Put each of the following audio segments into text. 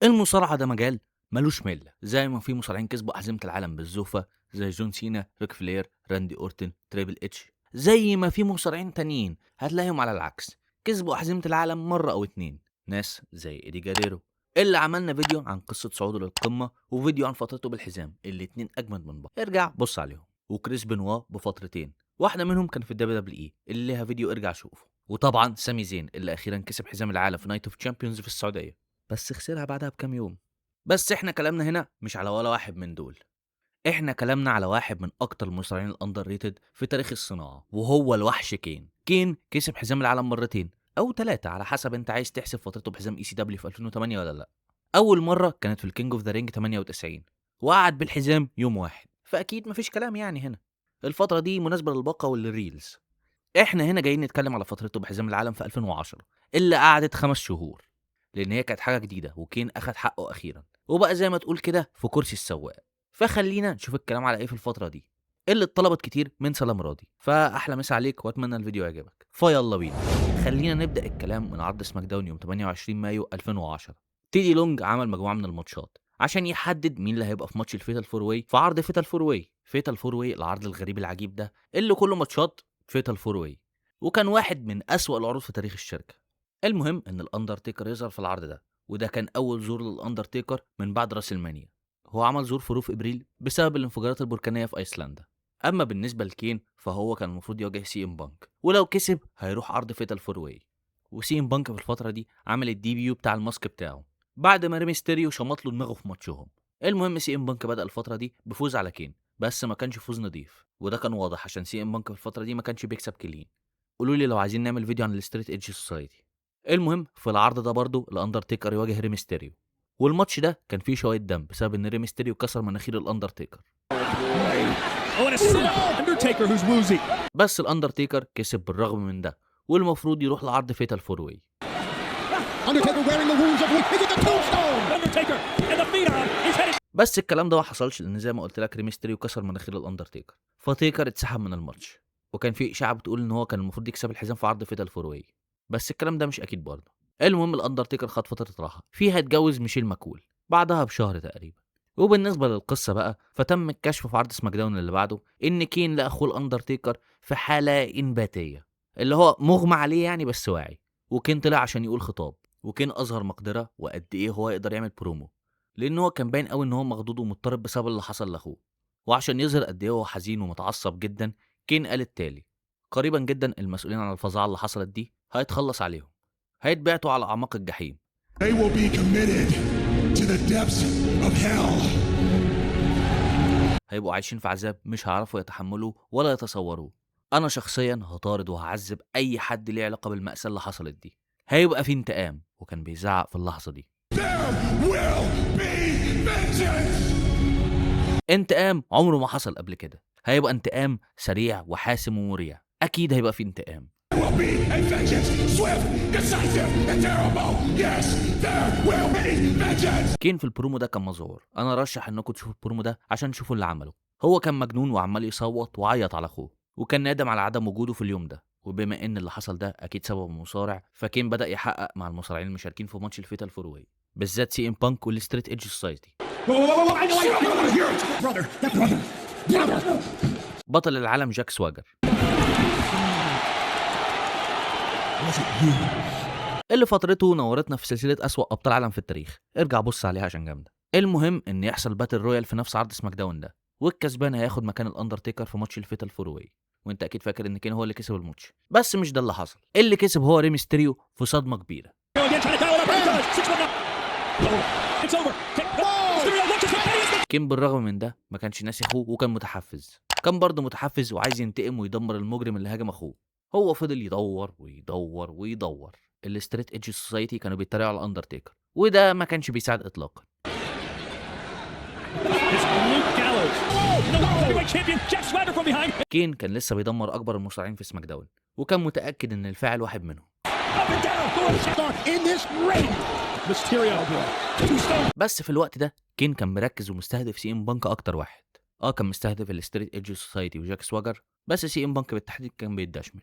المصارعة ده مجال ملوش ملة، زي ما في مصارعين كسبوا أحزمة العالم بالزوفة زي جون سينا، ريك فلير، راندي أورتن، تريبل اتش، زي ما في مصارعين تانيين هتلاقيهم على العكس كسبوا أحزمة العالم مرة أو اتنين، ناس زي إيدي جاريرو اللي عملنا فيديو عن قصة صعوده للقمة وفيديو عن فترته بالحزام، الاتنين أجمد من بعض، ارجع بص عليهم. وكريس بنوا بفترتين، واحدة منهم كان في الدبليو دبليو اي اللي ليها فيديو ارجع شوفه. وطبعا سامي زين اللي أخيرا كسب حزام العالم في نايت اوف تشامبيونز في السعودية، بس خسرها بعدها بكام يوم. بس احنا كلامنا هنا مش على ولا واحد من دول، احنا كلامنا على واحد من اكتر المصارعين الاندر ريتد في تاريخ الصناعه، وهو الوحش كين. كين كسب حزام العالم مرتين او ثلاثه على حسب انت عايز تحسب فترته بحزام اي سي دبليو في 2008 ولا لا. اول مره كانت في الكينج اوف ذا رينج 98 وقعد بالحزام يوم واحد، فاكيد مفيش كلام يعني هنا. الفتره دي مناسبه للباقه والريلز. احنا هنا جايين نتكلم على فترته بحزام العالم في 2010 اللي قعدت 5 شهور، لان هي كانت حاجه جديده وكين اخد حقه اخيرا وبقى زي ما تقول كده في كرسي السواق. فخلينا نشوف الكلام على ايه في الفتره دي اللي اتطلبت كتير من سلام راضي. فاحلى مسا عليك واتمنى الفيديو يعجبك. فيلا بينا، خلينا نبدا الكلام من عرض سماك داون يوم 28 مايو 2010. تيدي لونج عمل مجموعه من الماتشات عشان يحدد مين اللي هيبقى في ماتش الفيتال فور واي في عرض فيتال فور واي. فيتال فور واي العرض الغريب العجيب ده اللي كله ماتشات فيتال فور واي، وكان واحد من اسوأ العروض في تاريخ الشركه. المهم ان الاندرتيكر يظهر في العرض ده، وده كان اول ظهور للاندرتيكر من بعد راسلمانيا. هو عمل ظهور في روف ابريل بسبب الانفجارات البركانيه في ايسلندا. اما بالنسبه لكين فهو كان المفروض يواجه سي ام بانك، ولو كسب هيروح عرض فيتال فور واي. وسي ام بانك في الفتره دي عمل الDBU بتاع الماسك بتاعه بعد ما ريمستيريو شمط له دماغه في ماتشهم. المهم سي ام بانك بدا الفتره دي بفوز على كين، بس ما كانش فوز نظيف، وده كان واضح عشان سي ام بانك في الفتره دي ما كانش بيكسب كلين. قولوا لي لو عايزين نعمل فيديو عن الستريت ايدج سوسايتي. المهم في العرض ده برضو الاندرتيكر يواجه ريمستيريو، والماتش ده كان فيه شويه دم بسبب ان ريمستيريو كسر مناخير الاندرتيكر. بس الاندرتيكر كسب بالرغم من ده، والمفروض يروح لعرض فيتال فور واي. بس الكلام ده ما حصلش لان زي ما قلت لك ريمستيريو كسر مناخير الاندرتيكر، فتيكر اتسحب من الماتش. وكان في اشاعه بتقول ان هو كان المفروض يكسب الحزام في عرض فيتال فور واي، بس الكلام ده مش اكيد برضه. المهم الاندرتيكر خد فتره راحه فيها اتجوز ميشيل ماكول بعدها بشهر تقريبا. وبالنسبه للقصه بقى فتم الكشف في عرض سماك داون اللي بعده ان كين لقى اخوه الاندرتيكر في حاله انباتيه، اللي هو مغمى عليه يعني بس واعي. وكين طلع عشان يقول خطاب، وكين اظهر مقدره وقد ايه هو يقدر يعمل برومو، لان هو كان باين قوي ان هو مخضوض ومضطرب بسبب اللي حصل لاخوه. وعشان يظهر قد ايه هو حزين ومتعصب جدا، كين قال التالي: قريبا جدا المسؤولين عن الفظاعه اللي حصلت دي هيتخلص عليهم، هيتبعتوا على اعماق الجحيم. They will be committed to the depths of hell. هيبقوا عايشين في عذاب مش هيعرفوا يتحملوه ولا يتصوروه. انا شخصيا هطارد وهعذب اي حد ليه علاقه بالمأساة اللي حصلت دي. هيبقى في انتقام. وكان بيزعق في اللحظه دي. There will be vengeance. انتقام عمره ما حصل قبل كده. هيبقى انتقام سريع وحاسم ومريع. اكيد هيبقى في انتقام. There will be a vengeance, swift, decisive, and terrible. Yes, there will be vengeance. كين في البرومو ده كان مظهور. انا رشح انكم تشوفوا البرومو ده عشان تشوفوا اللي عمله. هو كان مجنون وعمال يصوت وعيط على اخوه، وكان نادم على عدم وجوده في اليوم ده. وبما ان اللي حصل ده اكيد سبب المصارع، فكين بدأ يحقق مع المصارعين المشاركين في ماتش الفيتال فور واي، بالذات سي ام بانك والستريت ايدج سوسايتي. بطل العالم جاك سواجر اللي فترته نورتنا في سلسله اسوأ ابطال عالم في التاريخ. ارجع بص عليها عشان جامده. المهم ان يحصل باتل رويال في نفس عرض سماك داون ده، والكسبان هياخد مكان الاندرتيكر في ماتش الفيتال فور واي. وانت اكيد فاكر ان كين هو اللي كسب الماتش، بس مش ده اللي حصل. اللي كسب هو ريمستيريو في صدمه كبيره. كين بالرغم من ده ما كانش ناسي اخوه، وكان متحفز. كان برضه متحفز وعايز ينتقم ويدمر المجرم اللي هاجم اخوه. هو فضل يدور ويدور ويدور. الستريت ايدج سوسايتي كانوا بيتريقوا على الاندرتيكر، وده ما كانش بيساعد اطلاقا. كين كان لسه بيدمر اكبر المصارعين في سماك داون، وكان متاكد ان الفاعل واحد منهم. بس في الوقت ده كين كان مركز ومستهدف سي ام بانك اكتر واحد. كان مستهدف الستريت ايدج سوسايتي وجاك سواجر، بس سي ام بانك بالتحديد كان بيتدشمل.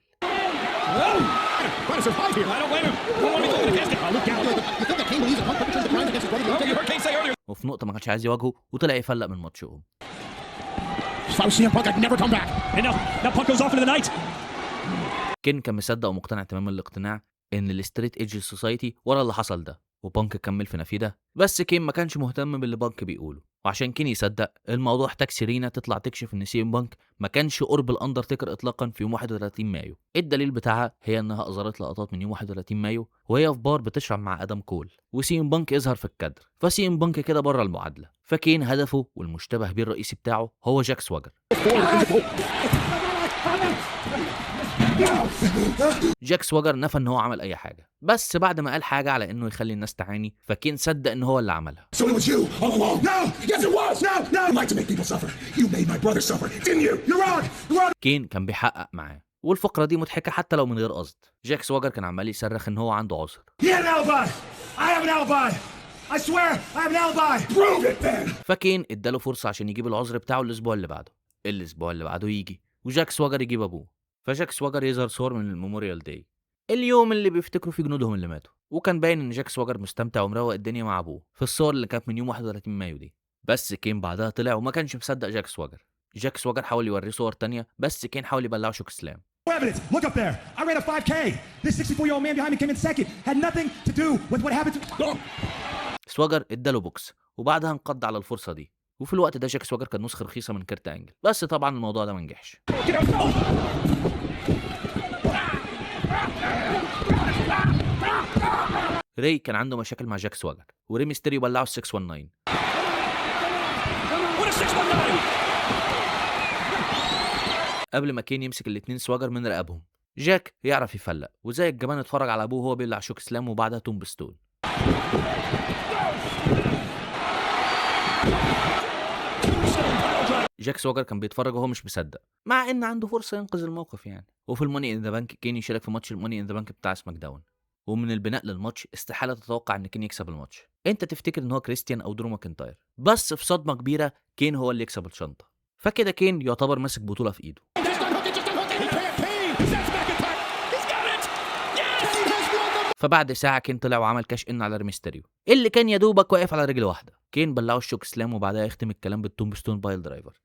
Trying to survive here. I don't blame him. Don't want me going against it. Look out. You think that Kane believes that Punk perpetrates the crimes against his brother? You heard Kane say earlier. وفي نقطة ما كانش عايز يواجهه وطلع يفلق من ماتشهم. If I was CM Punk, I'd never come back. And now Punk goes off into the night. كين كان مصدق ومقتنع تمام الاقتناع ان الستريت ايدج سوسايتي ورا اللي حصل ده، وبانك كمل في نفي ده. بس كين ما كانش مهتم باللي بانك بيقوله، وعشان كين يصدق الموضوع احتاج سيرينا تطلع تكشف ان سي ام بانك ما كانش قرب الاندرتيكر اطلاقا في يوم 31 مايو. الدليل بتاعها هي انها اظهرت لقطات من يوم 31 مايو وهي في بار بتشرب مع ادم كول، وسي ام بانك يظهر في الكادر، فسي ام بانك كده بره المعادله. فكين هدفه والمشتبه بيه الرئيسي بتاعه هو جاك سواجر. جاك سواجر نفى ان هو عمل اي حاجه، بس بعد ما قال حاجه على انه يخلي الناس تعاني، فكين صدق ان هو اللي عملها. So it was you all along. No, yes it was. No. You like to make people suffer. You made my brother suffer, didn't you? You're wrong. You're wrong. كين كان بيحقق معاه، والفقره دي مضحكه حتى لو من غير قصد. جاك سواجر كان عمال يصرخ ان هو عنده عذر. He had an alibi. I have an alibi. I swear I have an alibi. Prove it then. فكين اداله فرصه عشان يجيب العذر بتاعه الاسبوع اللي بعده. الاسبوع اللي بعده يجي وجاك سواجر يجيب ابوه، فجاك سواجر يظهر صور من الميموريال داي، اليوم اللي بيفتكروا فيه جنودهم اللي ماتوا، وكان باين ان جاك سواجر مستمتع ومروق الدنيا مع ابوه في الصور اللي كانت من يوم 31 مايو دي. بس كين بعدها طلع وما كانش مصدق جاك سواجر. جاك سواجر حاول يوريه صور تانية، بس كين حاول يبلعه شوك سلام. Evidence. Look up there. I ran a 5K. This 64-year-old man behind me came in second. Had nothing to do with what happened to. سواجر اداله بوكس وبعدها انقض على الفرصه دي، وفي الوقت ده جاك سواجر كان نسخه رخيصه من كيرت انجل، بس طبعا الموضوع ده ما نجحش. ري كان عنده مشاكل مع جاك سواجر، وري ميستيريو بلعه ال 619. قبل ما كين يمسك الاتنين سواجر من رقابهم، جاك يعرف يفلق وزي الجبان اتفرج على ابوه وهو بيلعب شوك سلام وبعدها توم بستون. جاك سواجر كان بيتفرج وهو مش مصدق، مع ان عنده فرصه ينقذ الموقف يعني. وفي الماني ان ذا بانك كين يشارك في ماتش الماني ان ذا بانك بتاع سماك داون، ومن البناء للماتش استحاله تتوقع ان كين يكسب الماتش. انت تفتكر ان هو كريستيان او درو ماكنتاير، بس في صدمه كبيره كين هو اللي يكسب الشنطه، فكده كين يعتبر ماسك بطوله في ايده. فبعد ساعه كين طلع وعمل كاش ان على ريميستيريو اللي كان يا دوبك واقف على رجل واحده. كين بلعه الشوك سلام وبعدها يختم الكلام بالتوم ستون بايل درايفر.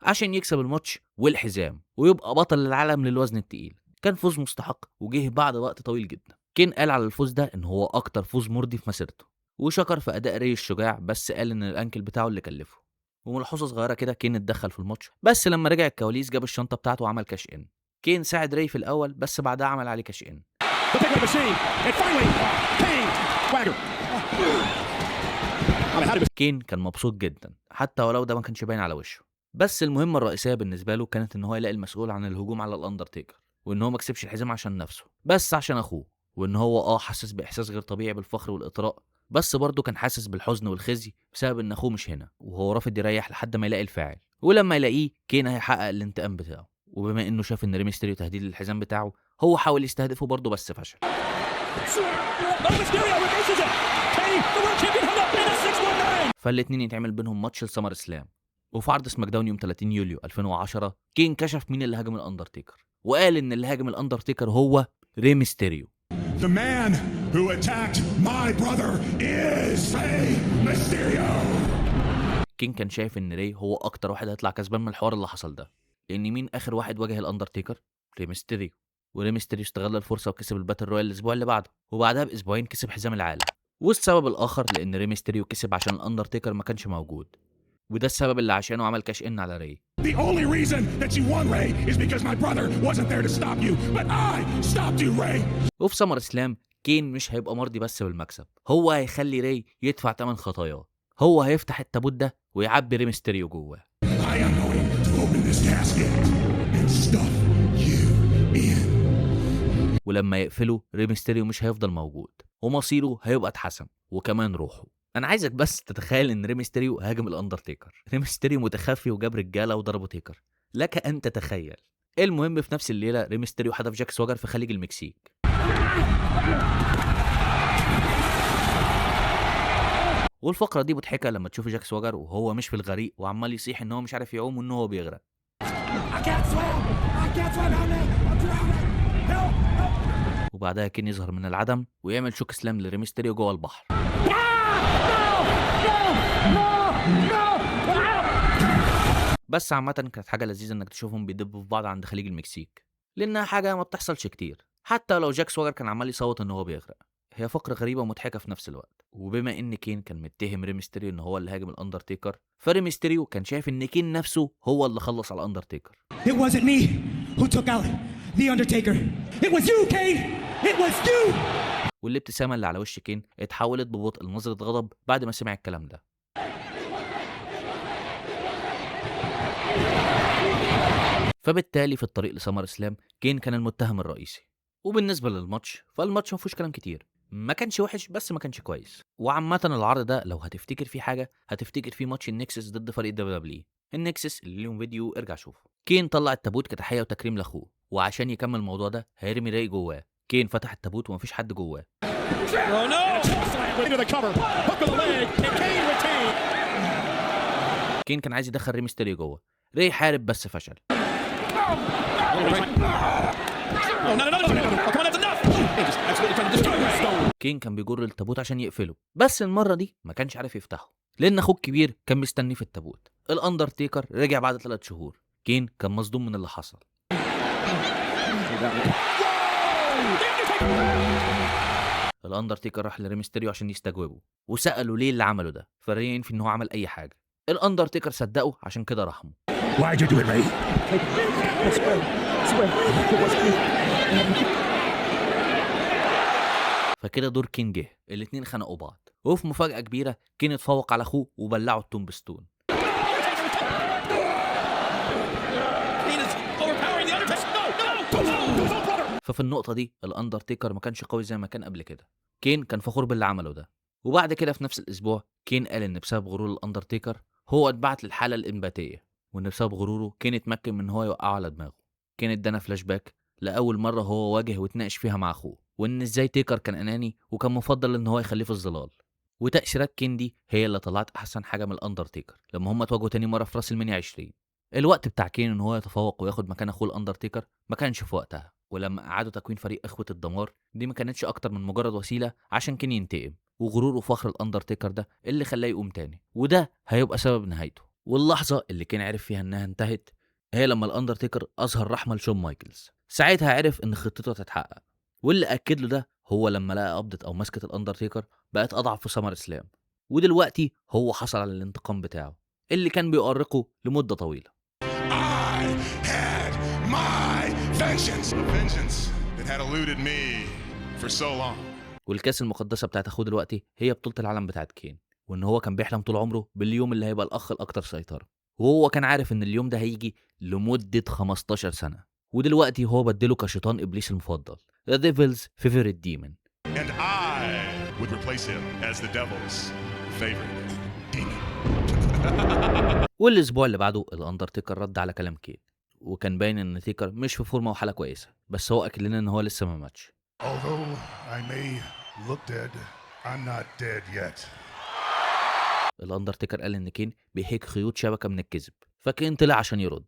عشان يكسب الماتش والحزام ويبقى بطل العالم للوزن التقيل. كان فوز مستحق وجه بعد وقت طويل جدا. كين قال على الفوز ده ان هو اكتر فوز مرضي في مسيرته، وشكر في اداء ري الشجاع، بس قال ان الانكل بتاعه اللي كلفه. وملحوظه صغيره كده، كين اتدخل في الماتش، بس لما رجع الكواليس جاب الشنطه بتاعته وعمل كاش ان. كين ساعد ري في الاول، بس بعدها عمل عليه كاش ان. كين كان مبسوط جدا حتى ولو ده ما كانش باين على وشه. بس المهمه الرئيسيه بالنسبه له كانت ان هو يلاقي المسؤول عن الهجوم على الاندرتيكر، وان هو ما كسبش الحزام عشان نفسه بس عشان اخوه، وان هو حاسس باحساس غير طبيعي بالفخر والاطراء، بس برضه كان حاسس بالحزن والخزي بسبب ان اخوه مش هنا، وهو رافض يريح لحد ما يلاقي الفاعل. ولما يلاقيه كين هيحقق الانتقام بتاعه، وبما انه شاف ان ري ميستيريو تهديد للحزام بتاعه، هو حاول يستهدفه برضه بس فشل. فالاتنين يتعمل بينهم ماتش لسمر سلام. وفي عرض سماك داون يوم 30 يوليو 2010 كين كشف مين اللي هاجم الاندرتيكر، وقال ان اللي هاجم الاندرتيكر هو ري ميستيريو. The man who attacked my brother is Rey Mysterio. كين كان شايف ان ري هو اكتر واحد هيطلع كسبان من الحوار اللي حصل ده، لان مين اخر واحد واجه الاندرتيكر؟ ري ميستيريو. وري ميستيريو استغل الفرصه وكسب الباتل رويال الاسبوع اللي بعده، وبعدها باسبوعين كسب حزام العالم. والسبب الاخر لان ري ميستيريو كسب عشان الاندرتيكر ما كانش موجود، وده السبب اللي عشانه عمل كاش ان على ري. The only reason that you won, Rey, is because my brother wasn't there to stop you, but I stopped you, Rey. وفي سمر سلام كين مش هيبقى مرضي بس بالمكسب، هو هيخلي ري يدفع ثمن خطاياه. هو هيفتح التابوت ده ويعبي ري ميستيريو جواه. I am going to open this casket and stuff you in. ولما يقفله ري ميستيريو مش هيفضل موجود، ومصيره هيبقى اتحسم، وكمان روحه. انا عايزك بس تتخيل ان ري ميستيريو هاجم الاندرتيكر. ري ميستيريو متخفي وجاب رجاله وضربوا تيكر، لك ان تتخيل. المهم في نفس الليله ري ميستيريو حدف جاك سواجر في خليج المكسيك. والفقرة دي مضحكة لما تشوف جاك سواجر وهو مش في الغريق وعمال يصيح ان هو مش عارف يعوم وان هو بيغرق. I can't swim! I can't swim! Help me! I'm drowning! Help! وبعدها كين يظهر من العدم ويعمل شوك سلام لريمستيريو جوه البحر. بس عامة كانت حاجة لذيذة انك تشوفهم بيدبوا في بعض عند خليج المكسيك، لانها حاجة ما بتحصلش كتير، حتى لو جاك سواجر كان عمال يصوت ان هو بيغرق. هي فقرة غريبة ومضحكة في نفس الوقت. وبما ان كين كان متهم ريمستيريو ان هو اللي هاجم الاندرتيكر، فريمستيريو كان شايف ان كين نفسه هو اللي خلص على الاندرتيكر. It wasn't me who took out the Undertaker. It was you, Kane. It was you. والابتسامة اللي على وش كين اتحولت ببطء لنظرة غضب بعد ما سمع الكلام ده. فبالتالي في الطريق لسمر سلام كين كان المتهم الرئيسي. وبالنسبة للماتش فالماتش ما فيهوش كلام كتير، ما كانش وحش بس ما كانش كويس. وعامة العرض ده لو هتفتكر فيه حاجة هتفتكر فيه ماتش النكسس ضد فريق دبليو. النكسس اللي ليهم فيديو ارجع شوفه. كين طلع التابوت كتحية وتكريم لاخوه، وعشان يكمل الموضوع ده هيرمي راي جواه. كين فتح التابوت ومفيش حد جواه. كين كان عايز يدخل ريمستيريو جوه، راي حارب بس فشل. كين كان بيجر التابوت عشان يقفله، بس المرة دي ما كانش عارف يفتحه لأن أخوه الكبير كان مستنيه في التابوت. الأندرتيكر رجع بعد 3 شهور. كين كان مصدوم من اللي حصل. الأندرتيكر راح لريمستيريو عشان يستجوبه وسأله ليه اللي عمله ده، فريين في إن هو عمل أي حاجة. الأندرتيكر صدقه عشان كده رحمه. Why'd you do it, Ray? فكده دور كين جه، الاتنين خنقوا بعض، وفي مفاجأة كبيرة كين اتفوق على أخوه وبلعه التومبستون. ففي النقطة دي الأندرتيكر ما كانش قوي زي ما كان قبل كده. كين كان فخور باللي عمله ده. وبعد كده في نفس الأسبوع كين قال إن بسبب غرور الأندرتيكر هو اتبعت للحالة الإنباتية، وإن بسبب غروره كين اتمكن من هو يوقعه على دماغه. كين ادانا فلاش باك لأول مرة هو واجه واتناقش فيها مع أخوه، وإن إزاي تيكر كان أناني وكان مفضل إن هو يخليه في الظلال. وتأثيرات كين دي هي اللي طلعت أحسن حاجة من الأندرتيكر لما هم اتواجهوا تاني مرة في راس المنيا 20. الوقت بتاع كين إن هو يتفوق وياخد مكان أخوه الأندرتيكر ما كانش في وقتها، ولما أعادوا تكوين فريق إخوة الدمار دي ما كانتش أكتر من مجرد وسيلة عشان كين ينتقم، وغرور وفخر الأندرتيكر ده اللي خلاه يقوم تاني، وده هيبقى سبب نهايته. واللحظة اللي كين عرف فيها إنها انتهت هي لما الأندرتيكر أظهر رحمة لشون مايكلز. ساعتها عرف إن خطته تتحقق، واللي أكد له ده هو لما لقى قبضة أو مسكة الأندرتيكر بقت أضعف في سمر سلام، ودلوقتي هو حصل على الانتقام بتاعه اللي كان بيؤرقه لمدة طويلة. I had my vengeance. A vengeance that had eluded me for so long. والكاس المقدسة بتاعت أخوه دلوقتي هي بطولة العالم بتاعت كين، وإن هو كان بيحلم طول عمره باليوم اللي هيبقى الأخ الأكثر سيطرة، وهو كان عارف إن اليوم ده هيجي لمدة 15 سنة، ودلوقتي هو بدله كشيطان إبليس المفضل The Devil's Favorite Demon. And I would replace him as the devil's favorite demon. والأسبوع اللي بعده الأندرتيكر رد على كلام كين، وكان باين إن تيكر مش في فورمة وحالة كويسة، بس هو أكد لنا إن هو لسه ما ماتش. Although I may look dead, I'm not dead yet. الأندرتيكر قال إن كين بيحيك خيوط شبكة من الكذب، فكين طلع عشان يرد.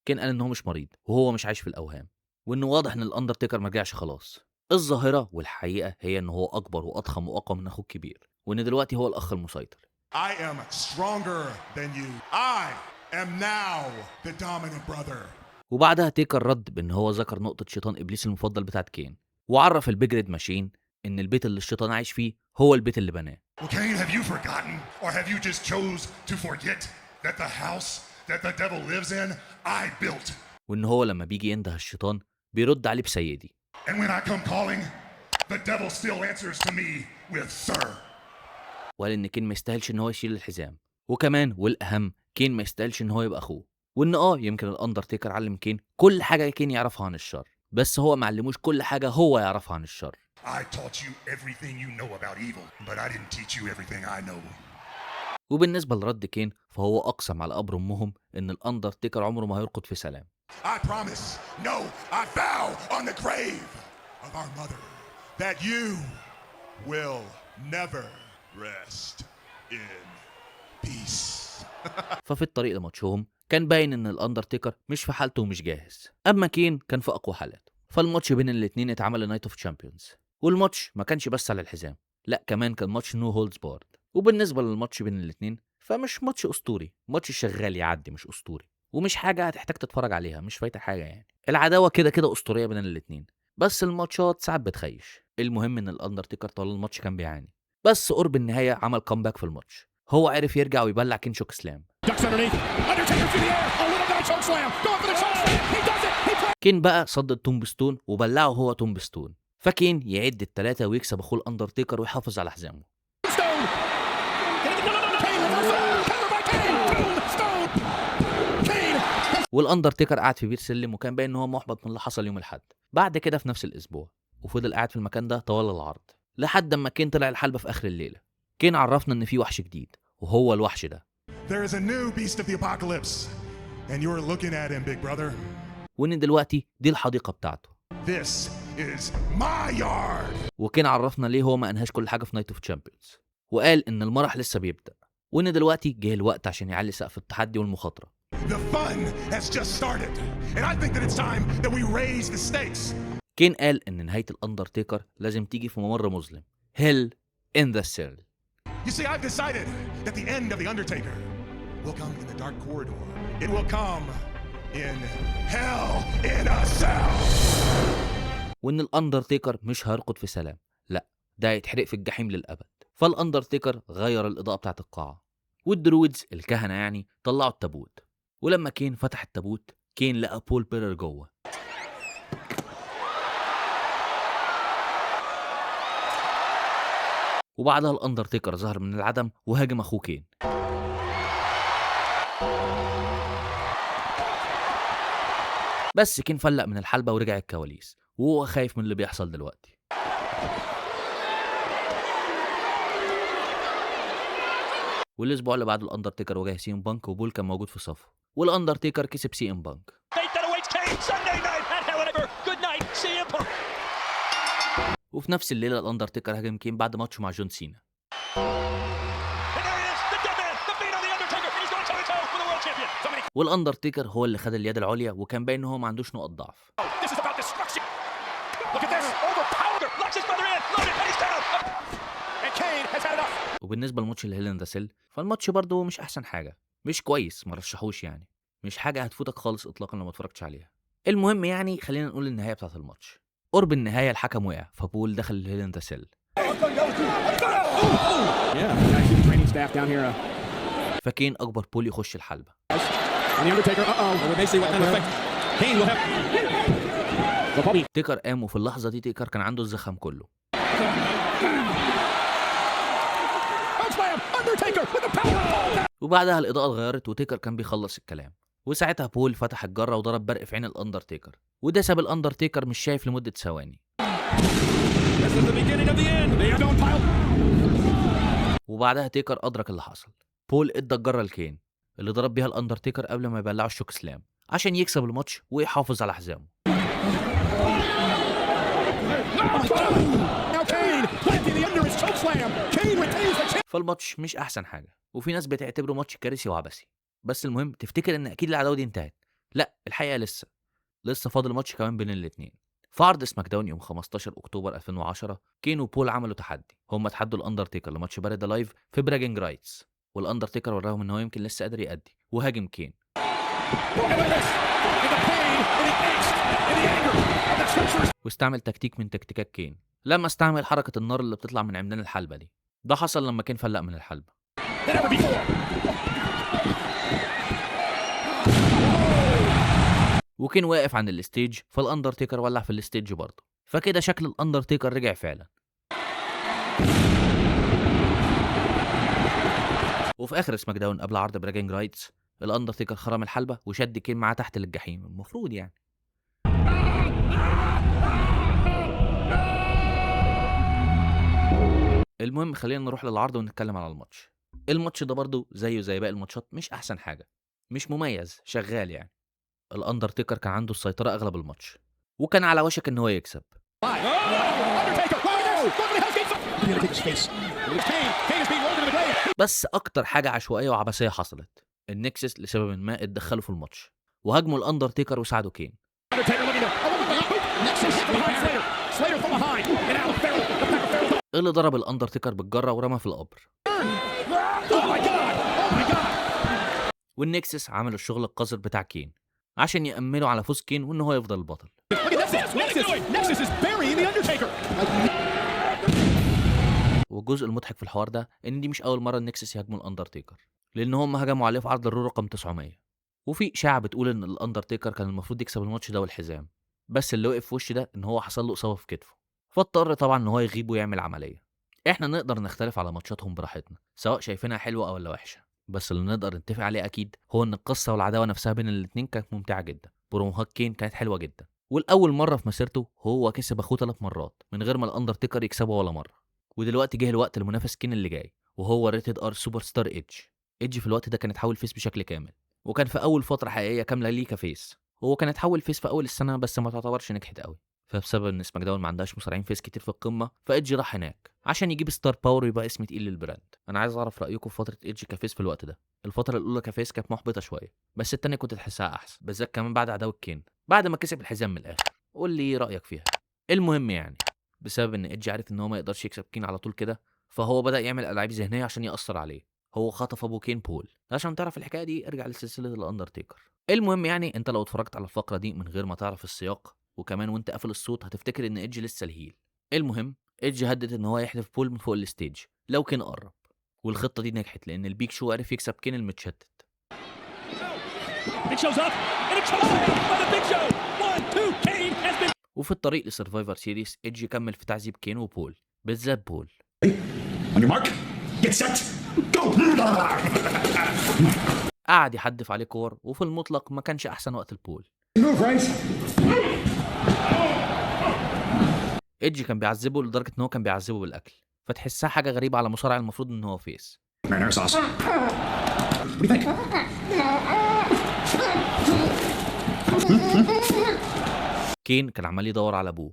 كين قال إن هو مش مريض وهو مش عايش في الأوهام، وإنه واضح إن الأندرتيكر مرجعش خلاص. الظاهرة والحقيقة هي إن هو أكبر وأضخم وأقوى من أخوه الكبير، وإن دلوقتي هو الأخ المسيطر. I am stronger than you. I am now the dominant brother. وبعدها تيكر رد بإن هو ذكر نقطة شيطان إبليس المفضل بتاعت كين، وعرف البيج ريد ماشين إن البيت اللي الشيطان عايش فيه هو البيت اللي بناه. Well, Cain, have you forgotten, or have you just chose to forget that the house that the devil lives in, I built? وإن هو لما بيجي ينده الشيطان بيرد عليه بسيدي. And when I come calling, the devil still answers to me with sir. وقال إن كين ما يستاهلش إن هو يشيل الحزام، وكمان والأهم كين ما يستاهلش إن هو يبقى أخوه، وإن يمكن الأندرتيكر علم كين كل حاجة كين يعرفها عن الشر، بس هو ما علموش كل حاجة هو يعرفها عن الشر. I taught you everything you know about evil, but I didn't teach you everything I know. وبالنسبة لرد كين فهو أقسم على قبر أمهم إن الأندرتيكر عمره ما هيرقد في سلام. I promise, no, I vow on the grave of our mother that you will never rest in peace. ففي الطريق لماتشهم كان باين ان الاندرتيكر مش في حالته ومش جاهز، اما كين كان في اقوى حالاته. فالماتش بين الاتنين اتعمل لنايت اوف تشامبيونز، والماتش ما كانش بس على الحزام، لا كمان كان ماتش نو هولدز بارد. وبالنسبه للماتش بين الاتنين فمش ماتش اسطوري، ماتش شغال يعدي مش اسطوري، ومش حاجه هتحتاج تتفرج عليها، مش فايته حاجه يعني. العداوه كده كده اسطوريه بين الاتنين، بس الماتشات ساعات بتخيش. المهم ان الاندرتيكر طول الماتش كان بيعاني، بس قرب النهايه عمل كومباك في الماتش. هو عرف يرجع ويبلع كين شوك سلام. كين بقى صد التومبستون وبلعه هو تومبستون، فكين يعد التلاتة ويكسب اخوه الاندرتيكر ويحافظ على حزامه. والاندرتيكر قعد في بير سلم، وكان باين ان هو محبط من اللي حصل يوم الاحد. بعد كده في نفس الاسبوع وفضل قاعد في المكان ده طوال العرض لحد اما كين طلع الحلبة في اخر الليله. كين عرفنا ان في وحش جديد، وهو الوحش ده. There is a new beast of the apocalypse, and you're looking at him, big brother. وان دلوقتي دي الحديقه بتاعته. This is my yard. وكين عرفنا ليه هو ما انهاش كل حاجه في نايت اوف تشامبيونز، وقال ان المرح لسه بيبدا، وان دلوقتي جه الوقت عشان يعلي سقف التحدي والمخاطره. The fun has just started, and I think that it's time that we raise the stakes. كين قال ان نهايه الاندرتيكر لازم تيجي في ممر مظلم. Hell in the Cell. You see, I've decided that the end of the Undertaker will come in the dark corridor. It will come in Hell in a Cell. وان الاندرتيكر مش هيرقد في سلام، لا ده هيتحرق في الجحيم للابد. فالاندرتيكر غير الاضاءه بتاعه القاعه، والدرويدز الكهنه يعني طلعوا التابوت. ولما كين فتح التابوت كين لقى بول بيرر جوه. وبعدها الاندرتيكر ظهر من العدم وهاجم اخوه كين. بس كين فلق من الحلبة ورجع الكواليس وهو خايف من اللي بيحصل دلوقتي. والاسبوع اللي بعده الاندرتيكر واجه سي ام بانك، وبول كان موجود في صفه، والاندرتيكر كسب سي ام بانك. وفي نفس الليله الاندرتيكر هاجم كين بعد ماتشه مع جون سينا. والاندرتيكر هو اللي خد اليد العليا، وكان باين ان هو ما عندوش نقط ضعف. وبالنسبه لماتش الهيل ان ذا سيل فالماتش برضه مش احسن حاجه، مش كويس، ما رشحوش يعني، مش حاجه هتفوتك خالص اطلاقا لو ما اتفرجتش عليها. المهم يعني خلينا نقول النهايه بتاعه الماتش. قرب النهايه الحكم وقع، فبول دخل الهيل ان ذا سيل. فكين اكبر بول يخش الحلبه. تيكر قام، وفي اللحظه دي تيكر كان عنده الزخم كله. وبعدها الاضاءه اتغيرت وتيكر كان بيخلص الكلام، وساعتها بول فتح الجره وضرب برق في عين الاندرتيكر، وده ساب الاندرتيكر مش شايف لمده ثواني. وبعدها تيكر ادرك اللي حصل. بول ادى الجره لكين اللي ضرب بيها الاندرتيكر قبل ما يبلعه الشوك سلام عشان يكسب الماتش ويحافظ على حزامه. فالماتش مش احسن حاجه، وفي ناس بتعتبره ماتش كارثي وعبثي، بس المهم تفتكر ان اكيد العداوه دي انتهت. لا، الحقيقه لسه فاضل ماتش كمان بين الاثنين. في عرض سماك داون يوم 15 اكتوبر 2010 كين وبول عملوا تحدي، هم تحدوا الاندرتيكر لماتش بارد لايف في براجنج رايتس، والاندرتيكر وراهم ان هو يمكن لسه قادر يأدي وهاجم كين. واستعمل تكتيك من تكتيكات كين لما استعمل حركه النار اللي بتطلع من عمدان الحلبه دي. ده حصل لما كين فلق من الحلبه. وكين واقف عند الستيج، فالاندرتيكر ولع في الستيج برضه، فكده شكل الاندرتيكر رجع فعلا. وفي اخر سماك داون قبل عرض براجنج رايتس الاندرتيكر خرم الحلبه وشد كين معاه تحت للجحيم، المفروض يعني. المهم خلينا نروح للعرض ونتكلم على الماتش. الماتش ده برضه زيه زي باقي الماتشات مش احسن حاجه، مش مميز، شغال يعني. الاندرتيكر كان عنده السيطره اغلب الماتش، وكان على وشك ان هو يكسب. بس اكتر حاجه عشوائيه وعبثيه حصلت، النكسس لسبب ما اتدخلوا في الماتش وهاجموا الاندرتيكر وساعدوا كين. اللي ضرب الاندرتيكر بالجره ورمى في القبر. والنكسس عملوا الشغل القذر بتاع كين عشان يأمنوا على فوز كين وان هو يفضل البطل. والجزء المضحك في الحوار ده ان دي مش اول مره النكسس يهاجموا الاندرتيكر، لان هم هجموا عليه في عرض الرو رقم 900، وفي اشاعه بتقول ان الاندرتيكر كان المفروض يكسب الماتش ده والحزام، بس اللي وقف في وش ده ان هو حصل له اصابه في كتفه، فاضطر طبعا ان هو يغيب ويعمل عمليه. احنا نقدر نختلف على ماتشاتهم براحتنا سواء شايفينها حلوه او وحشه، بس اللي نقدر نتفق عليه اكيد هو ان القصه والعداوه نفسها بين الاتنين كانت ممتعه جدا. بروموهات كين كانت حلوه جدا، والاول مره في مسيرته هو كسب اخوه 3 مرات من غير ما الاندرتيكر يكسبه ولا مره. ودلوقتي جه الوقت المنافس كين اللي جاي، وهو ريتد ار سوبر ستار ايدج. ايدج في الوقت ده كان اتحول فيس بشكل كامل، وكان في اول فتره حقيقيه كامله ليه كفيس. هو كان اتحول فيس في اول السنه بس ما تعتبرش نجحت قوي، فبسبب ان سماك داون ما عندهاش مصارعين فيس كتير في القمه، فايدج راح هناك عشان يجيب ستار باور ويبقى اسم تقيل للبراند. انا عايز اعرف رايكم في فتره ايدج كفيس في الوقت ده. الفتره الاولى كفيس كانت محبطه شويه، بس الثانيه كنت تحسها احسن، بالذات كمان بعد عداوه كين بعد ما كسب الحزام من الاخر. قول لي ايه رايك فيها. المهم يعني بسبب ان ايدج عارف ان هو ما يقدرش يكسب كين على طول كده، فهو بدا يعمل العاب ذهنيه عشان ياثر عليه. هو خطف ابو كين بول. عشان تعرف الحكايه دي ارجع لسلسله الاندرتيكر. المهم يعني انت لو اتفرجت على الفقره دي من غير ما تعرف السياق وكمان وانت قافل الصوت هتفتكر ان ايدج لسه الهيل. المهم ايدج هدد ان هو يحدف بول من فوق الستيج لو كين قرب، والخطه دي نجحت لان البيك شو عرف يكسب كين المتشتت. وفي الطريق لسرفايفر سيريس ايدج كمل في تعذيب كين وبول، بالذات بول. قعد يحدف عليه كور، وفي المطلق ما كانش احسن وقت البول. ايدج كان بيعذبه لدرجه ان هو كان بيعذبه بالاكل، فتحسها حاجه غريبه على مصارع المفروض ان هو فيس. كين كان عمال يدور على ابوه.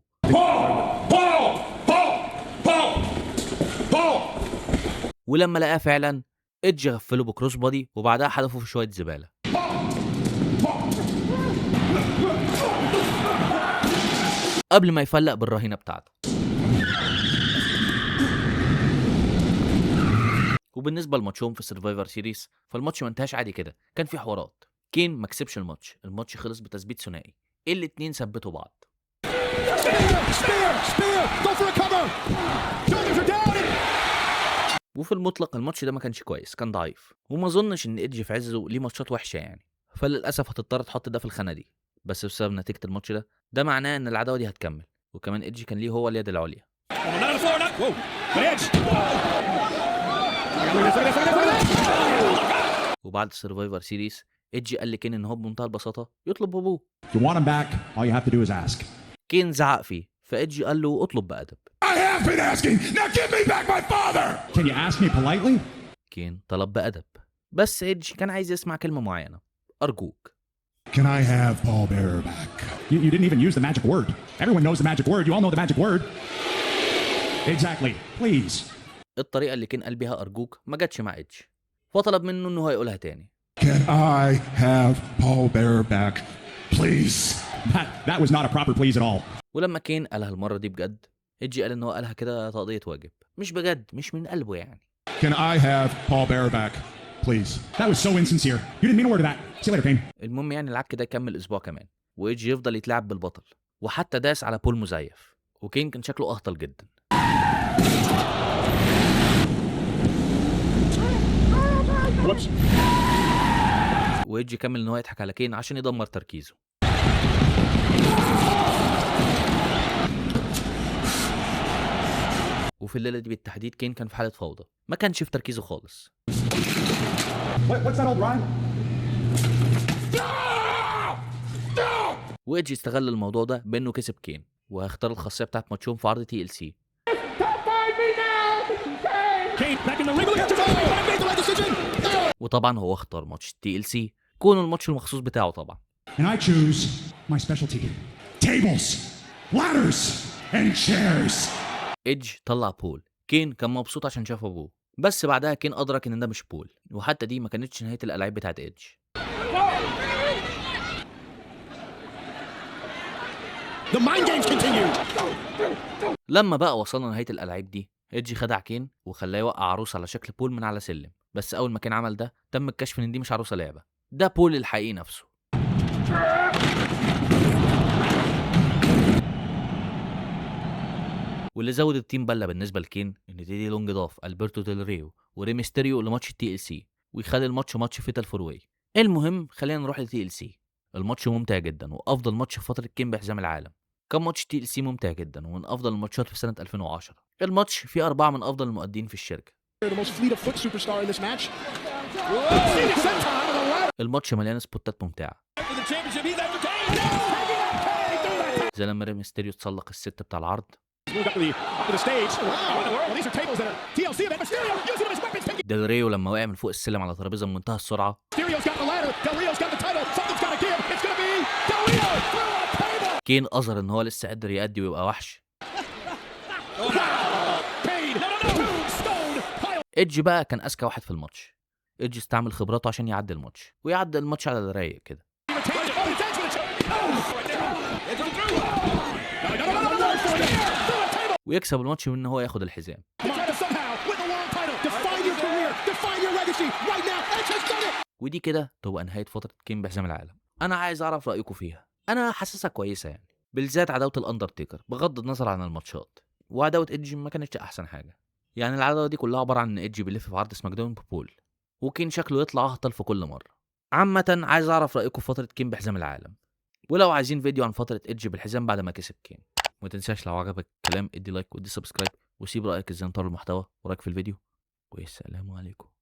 ولما لقاه فعلا ايدج غفله بكروس بادي وبعدها حدفه في شويه زباله. قبل ما يفلق بالرهينه بتاعته. وبالنسبه لماتشهم في سرفايفر سيريس فالماتش ما انتهاش عادي كده، كان في حوارات. كين ما كسبش الماتش خلص بتثبيت ثنائي، الاتنين ثبتوا بعض. وفي المطلق الماتش ده ما كانش كويس، كان ضعيف، وما اظنش ان ايدج في عزه ليه ماتشات وحشه يعني، فللاسف هتضطر تحط ده في الخانه دي. بس بسبب نتيجه الماتش ده معناه ان العداوه دي هتكمل، وكمان ايدج كان ليه هو اليد العليا. وبعد سرفايفر سيريس ايدج قال لكين ان هو بمنتهى البساطه يطلب ابوه. كين زعق فيه، فايدج قال له اطلب بأدب. كين طلب بأدب، بس ايدج كان عايز يسمع كلمه معينه. ارجوك. Can I have Paul Bearer back? You didn't even use the magic word. Everyone knows the magic word. You all know the magic word. Exactly. Please. الطريقه اللي كين قال بيها ارجوك ما جاتش مع ايدج، فطلب منه انه هيقولها تاني. Can I have Paul Bearer back, please? That was not a proper please at all. ولما كين قالها المره دي بجد، ايدج قال ان هو قالها كده تقضيه واجب، مش بجد، مش من قلبه يعني. Can I have Paul Bearer back, please? That was so insincere. You didn't mean a word of that. See you later, Kane. المهم يعني العك ده يكمل اسبوع كمان، وايدج يفضل يتلعب بالبطل، وحتى داس على بول مزيف، وكين كان شكله اهطل جدا. وايدج كمل ان هو يضحك على كين عشان يدمر تركيزه. وفي الليله دي بالتحديد كين كان في حاله فوضى، ما كانش في تركيزه خالص. What's that old rhyme? وايدج استغل الموضوع ده بانه كسب كين، وهيختار الخاصيه بتاعت ماتشهم في عرض TLC. وطبعا هو اختار ماتش TLC كون الماتش المخصوص بتاعه طبعا. And I choose my specialty. Tables, ladders, and chairs. ايدج طلع بول. كين كان مبسوط عشان شاف ابوه، بس بعدها كين ادرك ان ده مش بول، وحتى دي ما كانتش نهايه الالعاب بتاعت ايدج. The mind games continue. لما بقى وصلنا لنهايه الالعاب دي، ايدج خدع كين وخلاه يوقع عروسه على شكل بول من على سلم، بس اول ما كان عمل ده تم الكشف ان دي مش عروسه لعبه، ده بول الحقيقي نفسه. واللي زود التيم بله بالنسبه لكين ان تيدي لونج ضاف البرتو ديل ريو وريمستيريو لماتش التي ال سي، ويخلي الماتش ماتش فيتال فور واي. المهم خلينا نروح للتي ال سي. الماتش ممتع جدا وافضل ماتش في فتره كين بحزام العالم. كان ماتش تي ال سي ممتع جدا ومن افضل الماتشات في سنه 2010. الماتش فيه 4 من افضل المؤدين في الشركه. The most fleet of foot superstar in this match. الماتش مليان سبوتات ممتعه، زي لما ريمستيريو تسلق الست بتاع العرض، Moved up to the stage. Wow, in the world? These are tables that are TLC event. Mysterio using his weapons. Taking. ديل ريو لما وقع من فوق السلم على ترابيزه بمنتهى السرعه. Mysterio's got the ladder. Del Rio's got the title. Something's got to give. It's going to be Del Rio through a table. كين اظهر ان هو لسه قادر يأدي ويبقى وحش. Pain. Tombstone. Pile. ايدج بقى كان اذكى واحد في الماتش. ايدج استعمل خبراته عشان يعدي الماتش، ويعدي الماتش على الرايق كده، He retains it. Oh, he tags for the choke. Oh, right there. It's through. No. Through a table. ويكسب الماتش من ان هو ياخد الحزام. Come on. Somehow with the world title. Define your career. Define your legacy. Right now. Edge has done it. ودي كده تبقى نهايه فتره كين بحزام العالم. انا عايز اعرف رايكم فيها. انا حاسسها كويسه يعني، بالذات عداوه الاندرتيكر بغض النظر عن الماتشات، وعداوه ايدج ما كانتش احسن حاجه. يعني العداوه دي كلها عباره عن ان ايدج بيلف في عرض سماك داون ببول، وكين شكله يطلع اهطل في كل مره. عامه عايز اعرف رايكم في فتره كين بحزام العالم، ولو عايزين فيديو عن فتره ايدج بالحزام بعد ما كسب كين. وما تنساش لو عجبك الكلام ادي لايك وادي سبسكرايب، وسيب رايك ازاي نطور المحتوى ورايك في الفيديو. والسلام عليكم.